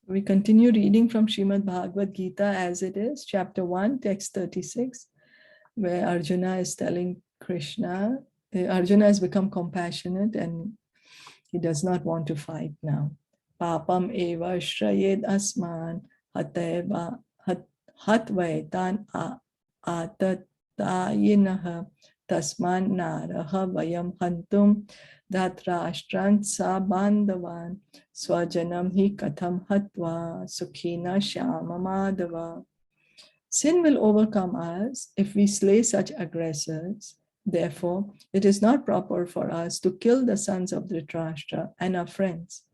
We continue reading from Srimad Bhagavad Gita as it is, chapter 1, text 36, where Arjuna is telling Krishna, Arjuna has become compassionate and he does not want to fight now. Papam eva shrayed asman hateva hatvaitan atatayinaha tasman naraha vayam hantum dhatrashtran sa bandhavan swajanam hi katham hatva sukhina shyama madhava. Sin will overcome us if we slay such aggressors. Therefore, it is not proper for us to kill the sons of Dhritarashtra and our friends.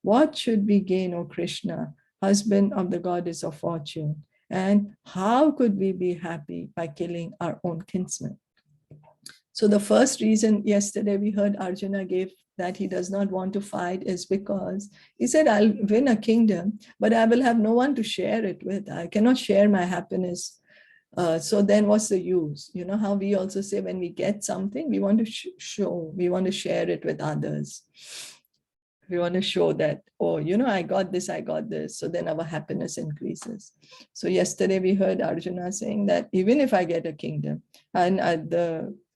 What should we gain, O Krishna, husband of the goddess of fortune? And how could we be happy by killing our own kinsmen? So the first reason yesterday we heard Arjuna gave that he does not want to fight is because he said, I'll win a kingdom, but I will have no one to share it with. I cannot share my happiness. So then what's the use? You know how we also say when we get something, we want to show, we want to share it with others. We want to show that, oh, you know, I got this. So then our happiness increases. So yesterday we heard Arjuna saying that even if I get a kingdom and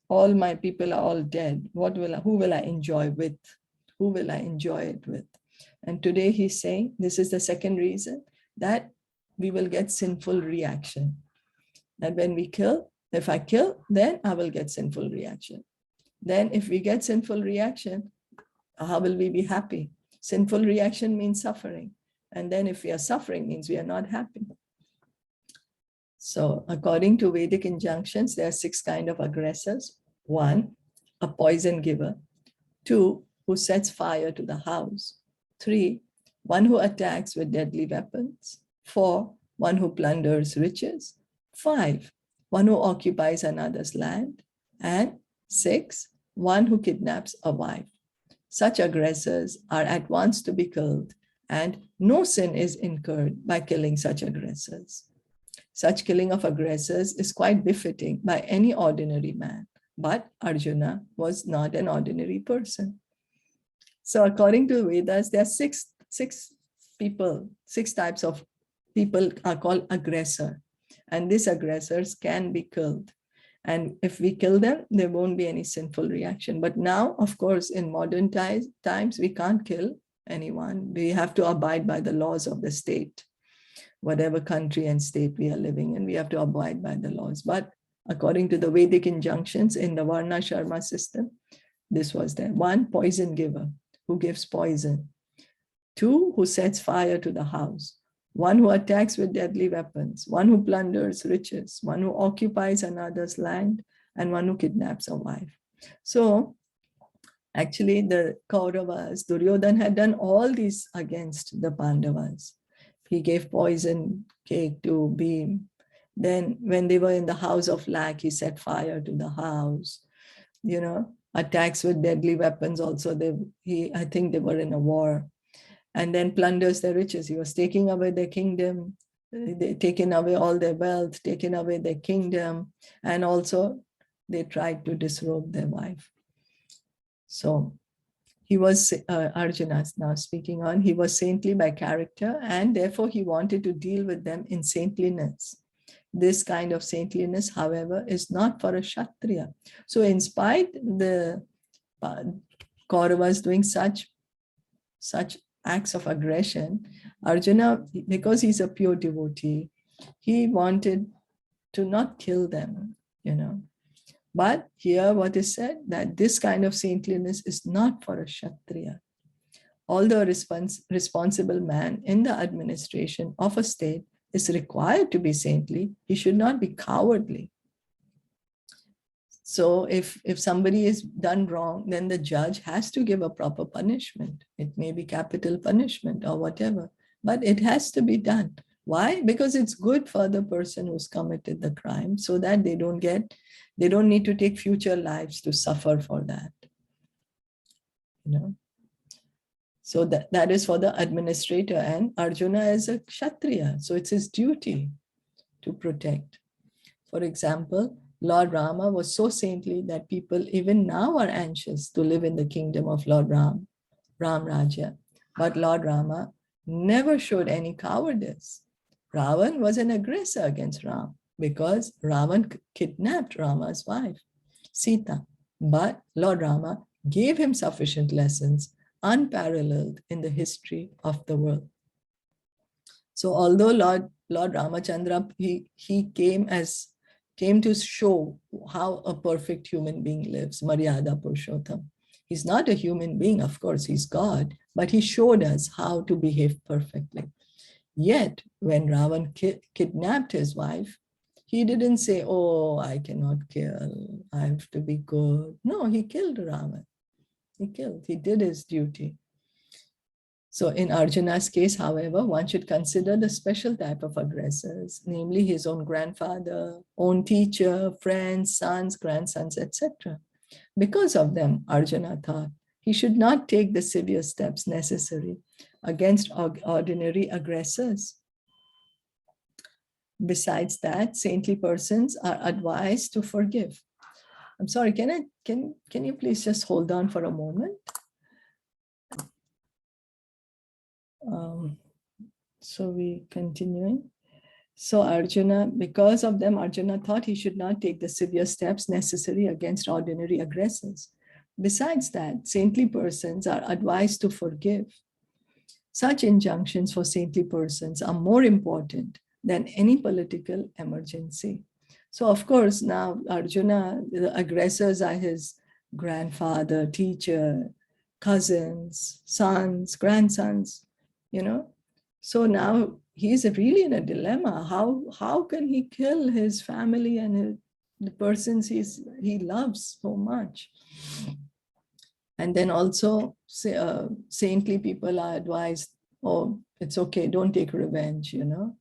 all my people are all dead, who will I enjoy with? Who will I enjoy it with? And today he's saying, this is the second reason, that we will get sinful reaction. That when we kill, if I kill, then I will get sinful reaction. Then if we get sinful reaction, how will we be happy? Sinful reaction means suffering. And then if we are suffering, means we are not happy. So according to Vedic injunctions, there are 6 kinds of aggressors. 1, a poison giver. 2, who sets fire to the house. 3, one who attacks with deadly weapons. 4, one who plunders riches. 5, one who occupies another's land. And 6, one who kidnaps a wife. Such aggressors are at once to be killed, and no sin is incurred by killing such aggressors. Such killing of aggressors is quite befitting by any ordinary man, but Arjuna was not an ordinary person. So according to Vedas, there are six types of people are called aggressor, and these aggressors can be killed. And if we kill them, there won't be any sinful reaction. But now, of course, in modern times, we can't kill anyone. We have to abide by the laws of the state. Whatever country and state we are living in, we have to abide by the laws. But according to the Vedic injunctions in the Varna Sharma system, this was there. 1, poison giver, who gives poison. 2, who sets fire to the house. 1 who attacks with deadly weapons. 1 who plunders riches. 1 who occupies another's land. And 1 who kidnaps a wife. So actually the Kauravas, Duryodhana had done all these against the Pandavas. He gave poison cake to Bhim. Then when they were in the house of lack, he set fire to the house. You know, attacks with deadly weapons also. I think they were in a war. And then plunders their riches. He was taking away their kingdom, taking away all their wealth, taking away their kingdom. And also they tried to disrobe their wife. So he was, Arjuna now speaking on, he was saintly by character, and therefore he wanted to deal with them in saintliness. This kind of saintliness, however, is not for a Kshatriya. So in spite the Kauravas doing such acts of aggression, Arjuna, because he's a pure devotee, he wanted to not kill them, you know. But here what is said, that this kind of saintliness is not for a Kshatriya. Although a responsible man in the administration of a state is required to be saintly, he should not be cowardly. So if somebody is done wrong, then the judge has to give a proper punishment. It may be capital punishment or whatever, but it has to be done. Why? Because it's good for the person who's committed the crime, so that they don't need to take future lives to suffer for that. You know. So that is for the administrator, and Arjuna is a Kshatriya, so it's his duty to protect. For example, Lord Rama was so saintly that people even now are anxious to live in the kingdom of Lord Ram Raja. But Lord Rama never showed any cowardice. Ravan was an aggressor against Ram because Ravan kidnapped Rama's wife, Sita. But Lord Rama gave him sufficient lessons, unparalleled in the history of the world. So although Lord Ramachandra, he came to show how a perfect human being lives, Maryada Purushottam. He's not a human being, of course, he's God, but he showed us how to behave perfectly. Yet, when Ravan kidnapped his wife, he didn't say, oh, I cannot kill, I have to be good. No, he killed Ravan. He did his duty. So in Arjuna's case, however, one should consider the special type of aggressors, namely his own grandfather, own teacher, friends, sons, grandsons, etc. Because of them, Arjuna thought he should not take the severe steps necessary against ordinary aggressors. Besides that, saintly persons are advised to forgive. I'm sorry, can you please just hold on for a moment? So we continuing. So Arjuna, because of them, Arjuna thought he should not take the severe steps necessary against ordinary aggressors. Besides that, saintly persons are advised to forgive. Such injunctions for saintly persons are more important than any political emergency. So of course, now Arjuna, the aggressors are his grandfather, teacher, cousins, sons, grandsons, you know. So now he's really in a dilemma. How can he kill his family and the persons he loves so much? And then also saintly people are advised, oh, it's okay, don't take revenge, you know.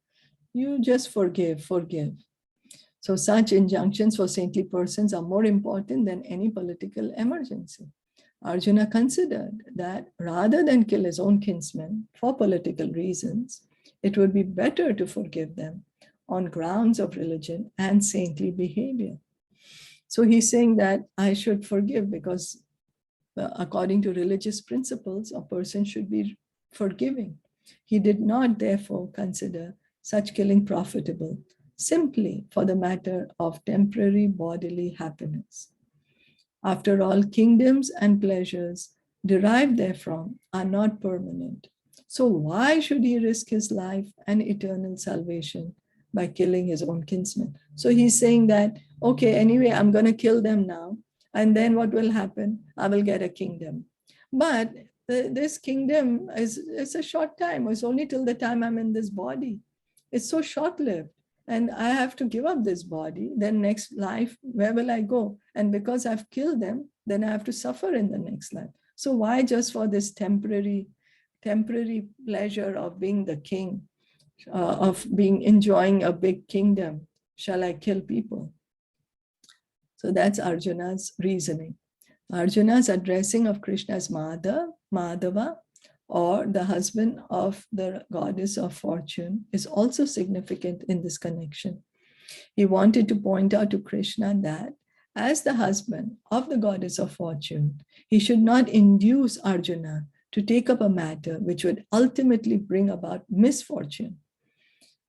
You just forgive. So such injunctions for saintly persons are more important than any political emergency. Arjuna considered that rather than kill his own kinsmen for political reasons, it would be better to forgive them on grounds of religion and saintly behavior. So he's saying that I should forgive because according to religious principles, a person should be forgiving. He did not therefore consider such killing profitable simply for the matter of temporary bodily happiness. After all, kingdoms and pleasures derived therefrom are not permanent. So why should he risk his life and eternal salvation by killing his own kinsmen? So he's saying that, okay, anyway, I'm going to kill them now. And then what will happen? I will get a kingdom. But this kingdom is a short time. It's only till the time I'm in this body. It's so short-lived. And I have to give up this body, then next life, where will I go? And because I've killed them, then I have to suffer in the next life. So why just for this temporary pleasure of being the king, of enjoying a big kingdom, shall I kill people? So that's Arjuna's reasoning. Arjuna's addressing of Krishna as Madhava, or the husband of the goddess of fortune, is also significant in this connection. He wanted to point out to Krishna that as the husband of the goddess of fortune, he should not induce Arjuna to take up a matter which would ultimately bring about misfortune.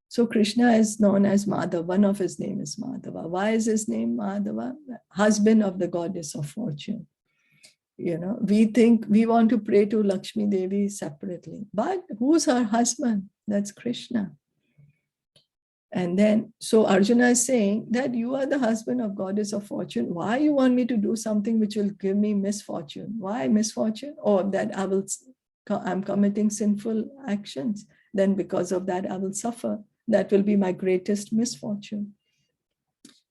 So Krishna is known as Madhava. One of his name is Madhava. Why is his name Madhava? Husband of the goddess of fortune. You know, we think we want to pray to Lakshmi Devi separately, but who's her husband? That's Krishna. And then, so Arjuna is saying that you are the husband of goddess of fortune. Why you want me to do something which will give me misfortune? Why misfortune? Or that I'm committing sinful actions. Then because of that, I will suffer. That will be my greatest misfortune.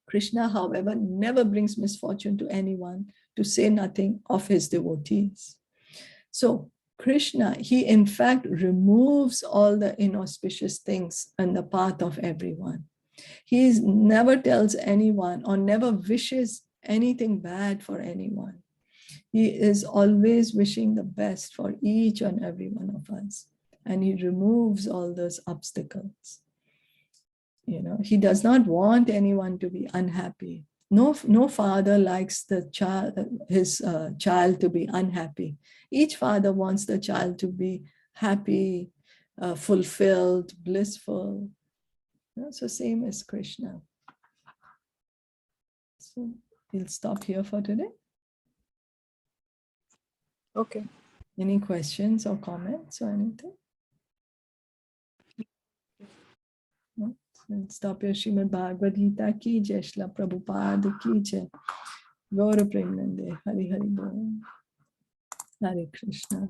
Krishna, however, never brings misfortune to anyone, to say nothing of his devotees. So Krishna, he in fact removes all the inauspicious things in the path of everyone. He never tells anyone or never wishes anything bad for anyone. He is always wishing the best for each and every one of us. And he removes all those obstacles. You know, he does not want anyone to be unhappy. No father likes his child to be unhappy. Each father wants the child to be happy, fulfilled, blissful. So same as Krishna. So we'll stop here for today. Okay. Any questions or comments or anything? No? So we'll stop here. Srimad Bhagavad Gita ki jai, Srila Prabhupada ki jai. Gaura Premanande, Hari Hari Bol. Hare Krishna.